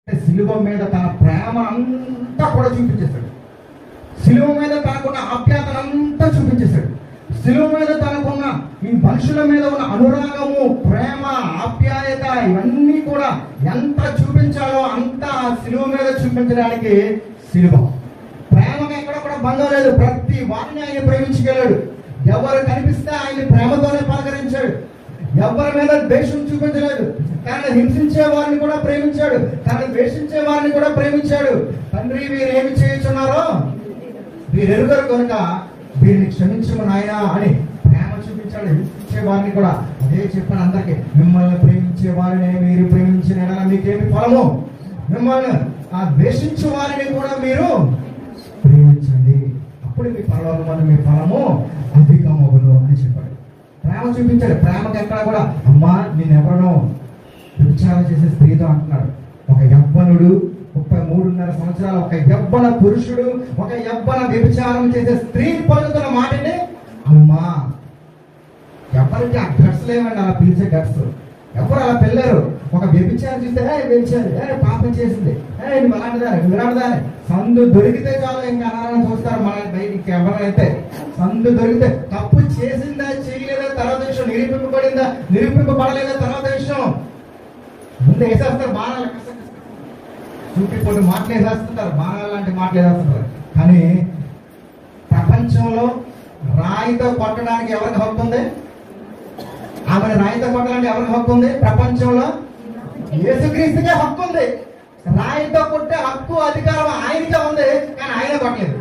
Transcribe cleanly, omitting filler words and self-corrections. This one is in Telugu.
శిలువ మీద తన ప్రేమ అంతా కూడా చూపించేశాడు. శిలువ మీద తనకున్న ఆప్యాయతను అంతా చూపించేశాడు. శిలువ మీద తనకున్న ఈ మనుషుల మీద ఉన్న అనురాగము, ప్రేమ, ఆప్యాయత ఇవన్నీ కూడా ఎంత చూపించాలో అంతా శిలువ మీద చూపించడానికి శిలువ. ప్రేమకు ఎక్కడ కూడా బంధం లేదు. ప్రతి వారిని ఆయన ప్రేమించగలడు. ఎవరు కనిపిస్తే ఆయన ప్రేమతోనే పలకరించాడు. ఎవరి మీద ద్వేషం చూపించలేదు. తనని హింసించే వారిని కూడా ప్రేమించాడు. తనని ద్వేషించే వారిని కూడా ప్రేమించాడు. తండ్రి, వీరేమి చేయుచున్నారో వీరెరుగరు కనుక వీరిని క్షమించము నాయనా అని ప్రేమ చూపించాడు. హింసించే వారిని కూడా అదే చెప్పాను అందరికి, మిమ్మల్ని ప్రేమించే వారిని మీరు ప్రేమించిన మీకేమి ఫలము, మిమ్మల్ని ద్వేషించే వారిని కూడా మీరు ప్రేమించండి, అప్పుడు మీ పరలోకమందు మీ ఫలము అధికమగును అని చెప్పాడు. ప్రేమ చూపించాడు. ప్రేమకు ఎక్కడ కూడా అమ్మా నేనెవరనో వ్యభిచారం చేసే స్త్రీతో అంటున్నాడు. ఒక యవ్వనుడు 33.5 సంవత్సరాలు, ఒక యవ్వన పురుషుడు, ఒక యవ్వన వ్యభిచారం చేసే స్త్రీ పలుకుతున్న మాటనే అమ్మా. ఎవరికి ఆ గట్స్ లేవండి, అలా పిలిచే గట్స్ ఎవరు అలా పిల్లరు. ఒక వ్యభిచారం చూస్తే వ్యభిచారి, పాపం చేసింది, నువ్వు అలాంటిదాని, నువ్వు ఇలాంటిదాని, సందు దొరికితే చాలు ఇంకా అనాలని చూస్తారు. మన బయటికి ఎవరైతే సందు దొరికితే తప్పు చేసిందా చేయలేదా తర్వాత విషయం, నిరూపింపబడిందా నిరూపింపబడలేదా తర్వాత విషయం, ముందు వేసేస్తారు బాణాలు, చూపిపోతే మాటలు వేసేస్తుంటారు, బాణాలు లాంటి మాటలు వేసేస్తుంటారు. కానీ ప్రపంచంలో రాయితో కొట్టడానికి ఎవరికి హక్కు ఉంది? ఆమెను రాయితో కొట్టాలంటే ఎవరికి హక్కు ఉంది? ప్రపంచంలో యేసుక్రీస్తుకే హక్కు ఉంది. రాయితో కొట్టే హక్కు, అధికారం ఆయనకే ఉంది, కానీ ఆయన కొట్టలేదు.